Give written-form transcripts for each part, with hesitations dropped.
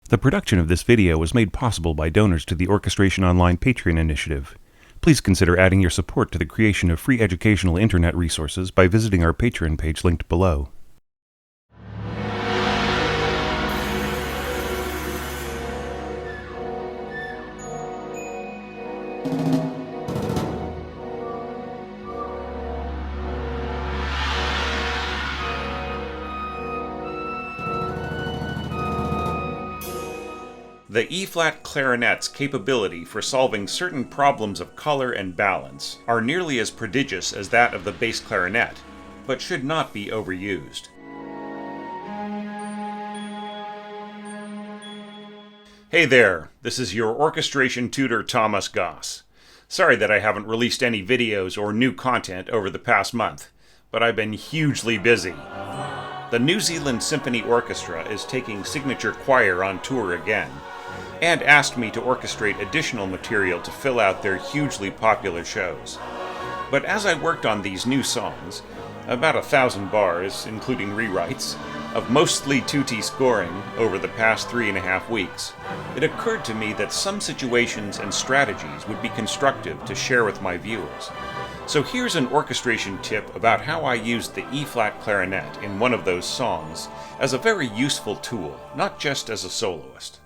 The production of this video was made possible by donors to the Orchestration Online Patreon initiative. Please consider adding your support to the creation of free educational internet resources by visiting our Patreon page linked below. The E-flat clarinet's capability for solving certain problems of color and balance are nearly as prodigious as that of the bass clarinet, but should not be overused. Hey there, this is your orchestration tutor Thomas Goss. Sorry that I haven't released any videos or new content over the past month, but I've been hugely busy. The New Zealand Symphony Orchestra is taking Signature Choir on tour again, and asked me to orchestrate additional material to fill out their hugely popular shows. But as I worked on these new songs, about 1,000 bars, including rewrites, of mostly tutti scoring over the past 3.5 weeks, it occurred to me that some situations and strategies would be constructive to share with my viewers. So here's an orchestration tip about how I used the E-flat clarinet in one of those songs as a very useful tool, not just as a soloist.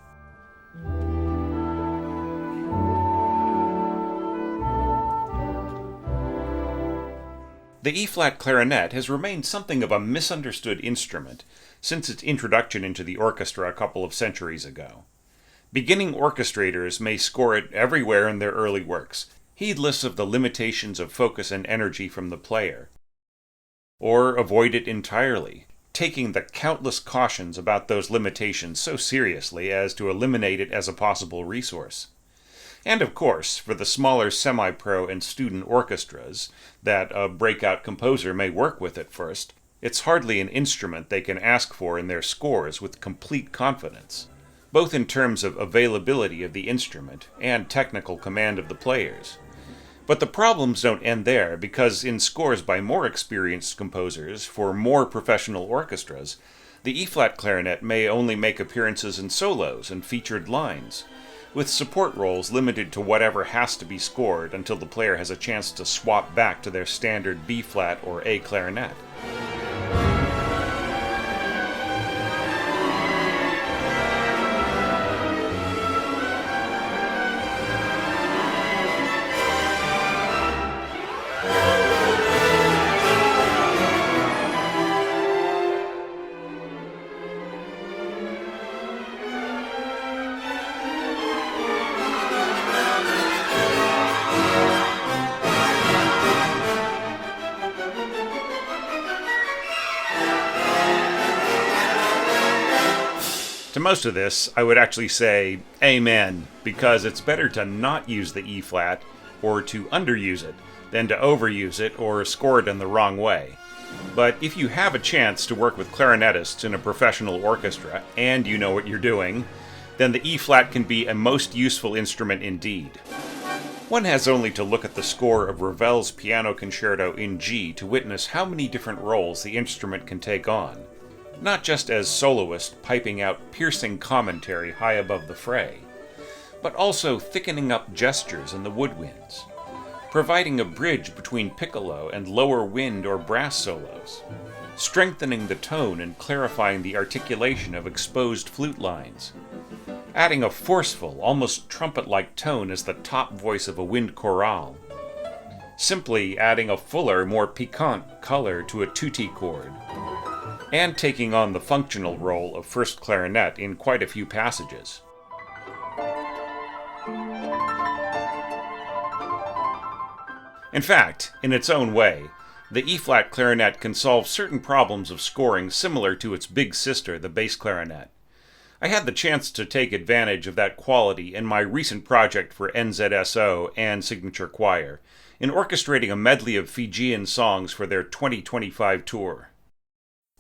The E-flat clarinet has remained something of a misunderstood instrument since its introduction into the orchestra a couple of centuries ago. Beginning orchestrators may score it everywhere in their early works, heedless of the limitations of focus and energy from the player, or avoid it entirely, taking the countless cautions about those limitations so seriously as to eliminate it as a possible resource. And of course, for the smaller semi-pro and student orchestras that a breakout composer may work with at first, it's hardly an instrument they can ask for in their scores with complete confidence, both in terms of availability of the instrument and technical command of the players. But the problems don't end there, because in scores by more experienced composers for more professional orchestras, the E-flat clarinet may only make appearances in solos and featured lines, with support roles limited to whatever has to be scored until the player has a chance to swap back to their standard B-flat or A clarinet. To most of this, I would actually say amen, because it's better to not use the E-flat, or to underuse it, than to overuse it or score it in the wrong way. But if you have a chance to work with clarinetists in a professional orchestra, and you know what you're doing, then the E-flat can be a most useful instrument indeed. One has only to look at the score of Ravel's Piano Concerto in G to witness how many different roles the instrument can take on. Not just as soloist piping out piercing commentary high above the fray, but also thickening up gestures in the woodwinds, providing a bridge between piccolo and lower wind or brass solos, strengthening the tone and clarifying the articulation of exposed flute lines, adding a forceful, almost trumpet-like tone as the top voice of a wind chorale, simply adding a fuller, more piquant color to a tutti chord, and taking on the functional role of first clarinet in quite a few passages. In fact, in its own way, the E-flat clarinet can solve certain problems of scoring similar to its big sister, the bass clarinet. I had the chance to take advantage of that quality in my recent project for NZSO and Signature Choir, in orchestrating a medley of Fijian songs for their 2025 tour.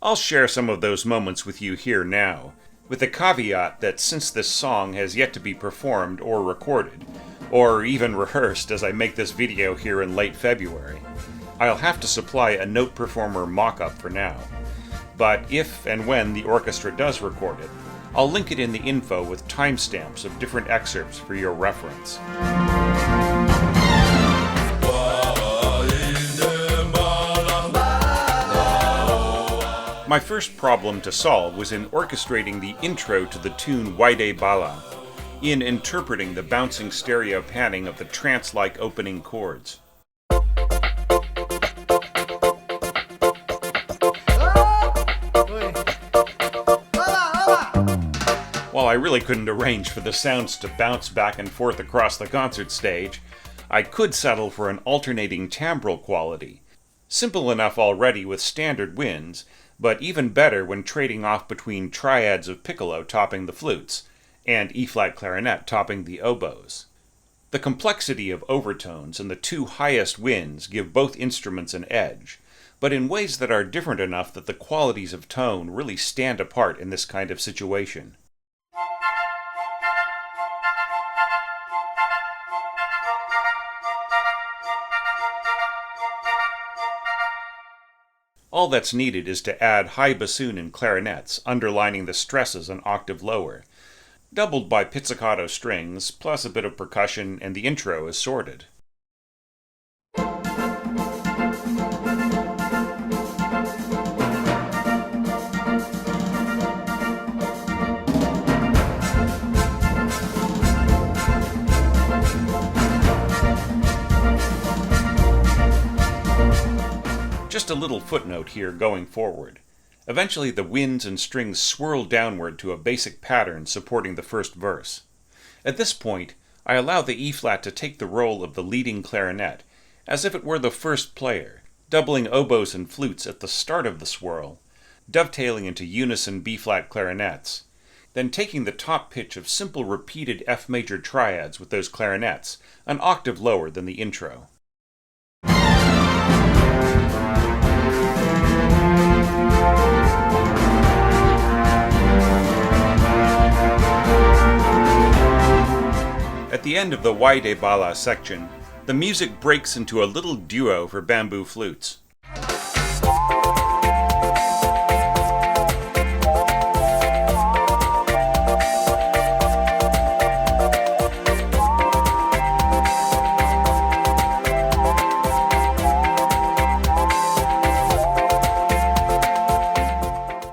I'll share some of those moments with you here now, with the caveat that since this song has yet to be performed or recorded, or even rehearsed as I make this video here in late February, I'll have to supply a note performer mock-up for now. But if and when the orchestra does record it, I'll link it in the info with timestamps of different excerpts for your reference. My first problem to solve was in orchestrating the intro to the tune Waide Bala, in interpreting the bouncing stereo panning of the trance-like opening chords. While I really couldn't arrange for the sounds to bounce back and forth across the concert stage, I could settle for an alternating timbral quality, simple enough already with standard winds, but even better when trading off between triads of piccolo topping the flutes, and E-flat clarinet topping the oboes. The complexity of overtones and the two highest winds give both instruments an edge, but in ways that are different enough that the qualities of tone really stand apart in this kind of situation. All that's needed is to add high bassoon and clarinets, underlining the stresses an octave lower, doubled by pizzicato strings, plus a bit of percussion, and the intro is sorted. Just a little footnote here going forward. Eventually the winds and strings swirl downward to a basic pattern supporting the first verse. At this point, I allow the E-flat to take the role of the leading clarinet, as if it were the first player, doubling oboes and flutes at the start of the swirl, dovetailing into unison B-flat clarinets, then taking the top pitch of simple repeated F major triads with those clarinets, an octave lower than the intro. At the end of the Waide Bala section, the music breaks into a little duo for bamboo flutes.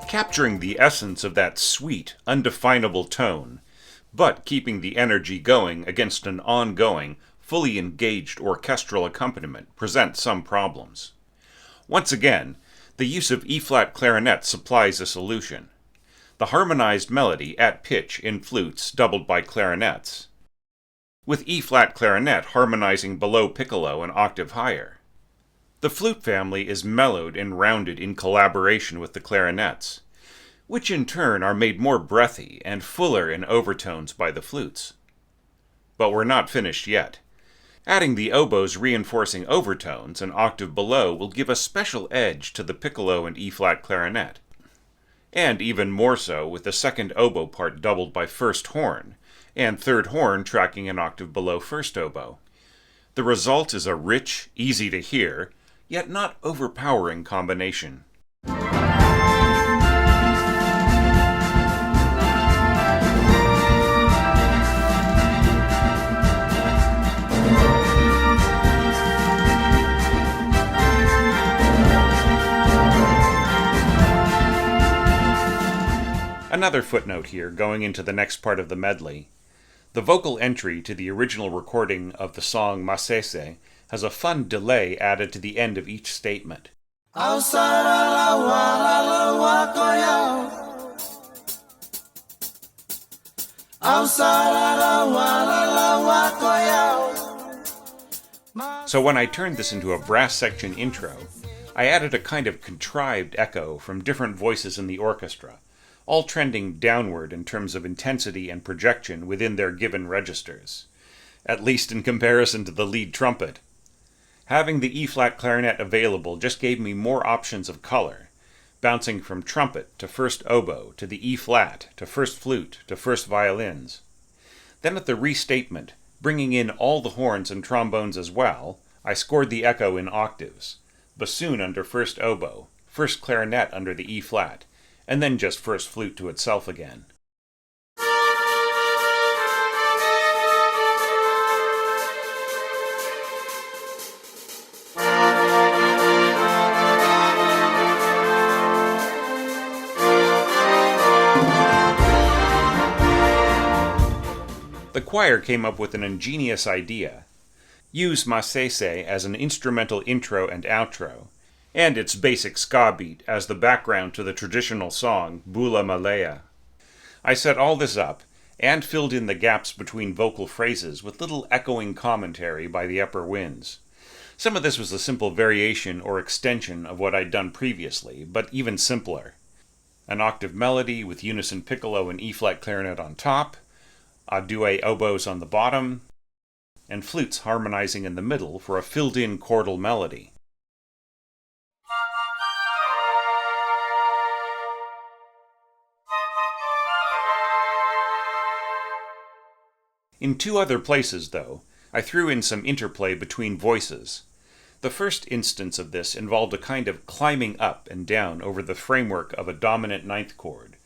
Capturing the essence of that sweet, undefinable tone, but keeping the energy going against an ongoing, fully engaged orchestral accompaniment presents some problems. Once again, the use of E-flat clarinet supplies a solution. The harmonized melody at pitch in flutes doubled by clarinets, with E-flat clarinet harmonizing below piccolo an octave higher. The flute family is mellowed and rounded in collaboration with the clarinets, which in turn are made more breathy and fuller in overtones by the flutes. But we're not finished yet. Adding the oboes reinforcing overtones an octave below will give a special edge to the piccolo and E-flat clarinet, and even more so with the second oboe part doubled by first horn, and third horn tracking an octave below first oboe. The result is a rich, easy to hear, yet not overpowering combination. Another footnote here, going into the next part of the medley. The vocal entry to the original recording of the song Masese has a fun delay added to the end of each statement. So when I turned this into a brass section intro, I added a kind of contrived echo from different voices in the orchestra, all trending downward in terms of intensity and projection within their given registers, at least in comparison to the lead trumpet. Having the E-flat clarinet available just gave me more options of color, bouncing from trumpet to first oboe to the E-flat to first flute to first violins. Then at the restatement, bringing in all the horns and trombones as well, I scored the echo in octaves, bassoon under first oboe, first clarinet under the E-flat, and then just first flute to itself again. choir came up with an ingenious idea. Use Masese as an instrumental intro and outro, and its basic ska beat as the background to the traditional song Bula Malaya. I set all this up, and filled in the gaps between vocal phrases with little echoing commentary by the upper winds. Some of this was a simple variation or extension of what I'd done previously, but even simpler. An octave melody with unison piccolo and E-flat clarinet on top, a duet oboes on the bottom, and flutes harmonizing in the middle for a filled-in chordal melody. In two other places, though, I threw in some interplay between voices. The first instance of this involved a kind of climbing up and down over the framework of a dominant ninth chord,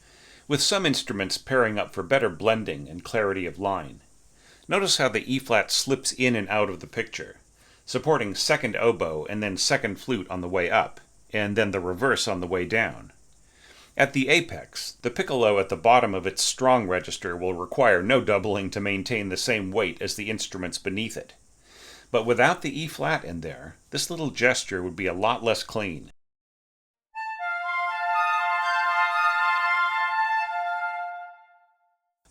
with some instruments pairing up for better blending and clarity of line. Notice how the E-flat slips in and out of the picture, supporting second oboe and then second flute on the way up, and then the reverse on the way down. At the apex, the piccolo at the bottom of its strong register will require no doubling to maintain the same weight as the instruments beneath it. But without the E-flat in there, this little gesture would be a lot less clean.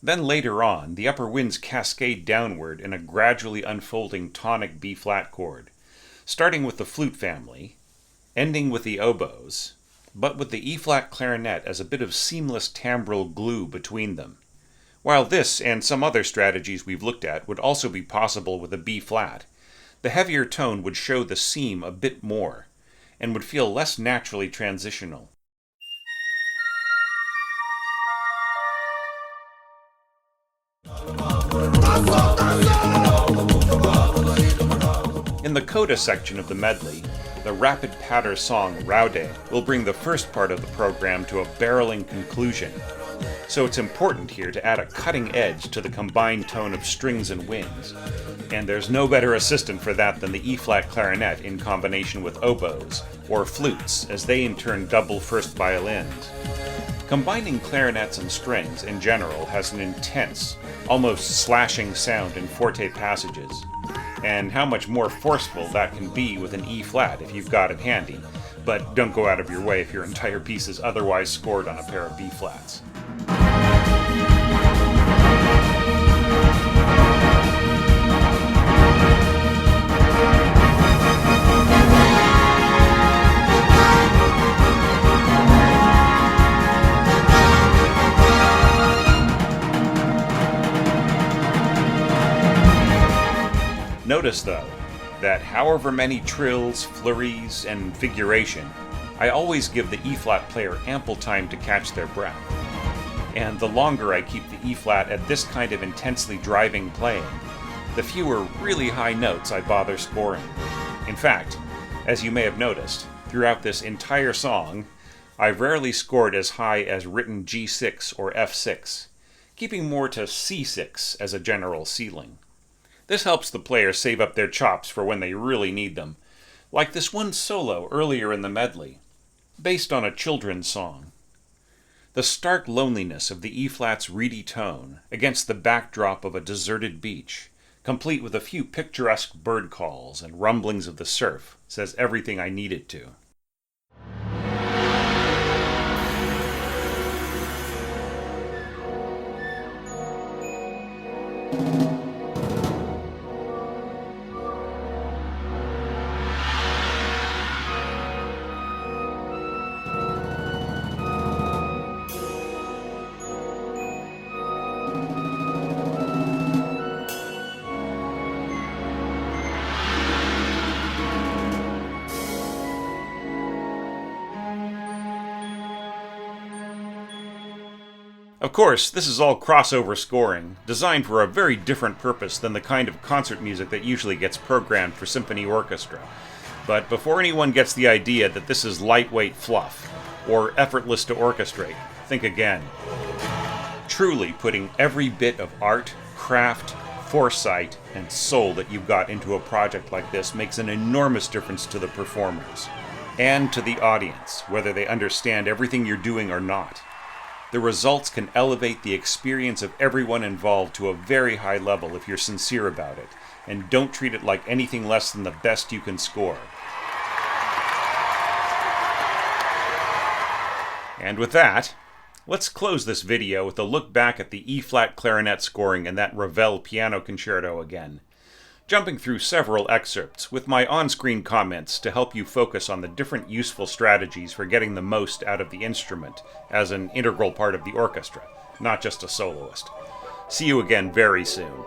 Then later on, the upper winds cascade downward in a gradually unfolding tonic B-flat chord, starting with the flute family, ending with the oboes, but with the E-flat clarinet as a bit of seamless timbral glue between them. While this and some other strategies we've looked at would also be possible with a B-flat, the heavier tone would show the seam a bit more, and would feel less naturally transitional. In the coda section of the medley, the rapid patter song Raude will bring the first part of the program to a barreling conclusion, so it's important here to add a cutting edge to the combined tone of strings and winds, and there's no better assistant for that than the E-flat clarinet in combination with oboes, or flutes, as they in turn double first violins. Combining clarinets and strings in general has an intense, almost slashing sound in forte passages, and how much more forceful that can be with an E-flat if you've got it handy, but don't go out of your way if your entire piece is otherwise scored on a pair of B-flats. Notice, though, that however many trills, flurries, and figuration, I always give the E-flat player ample time to catch their breath. And the longer I keep the E-flat at this kind of intensely driving playing, the fewer really high notes I bother scoring. In fact, as you may have noticed, throughout this entire song, I've rarely scored as high as written G6 or F6, keeping more to C6 as a general ceiling. This helps the player save up their chops for when they really need them, like this one solo earlier in the medley, based on a children's song. The stark loneliness of the E-flat's reedy tone against the backdrop of a deserted beach, complete with a few picturesque bird calls and rumblings of the surf, says everything I need it to. Of course, this is all crossover scoring, designed for a very different purpose than the kind of concert music that usually gets programmed for symphony orchestra. But before anyone gets the idea that this is lightweight fluff, or effortless to orchestrate, think again. Truly putting every bit of art, craft, foresight, and soul that you've got into a project like this makes an enormous difference to the performers, and to the audience, whether they understand everything you're doing or not. The results can elevate the experience of everyone involved to a very high level if you're sincere about it, and don't treat it like anything less than the best you can score. And with that, let's close this video with a look back at the E-flat clarinet scoring in that Ravel piano concerto again, jumping through several excerpts with my on-screen comments to help you focus on the different useful strategies for getting the most out of the instrument as an integral part of the orchestra, not just a soloist. See you again very soon.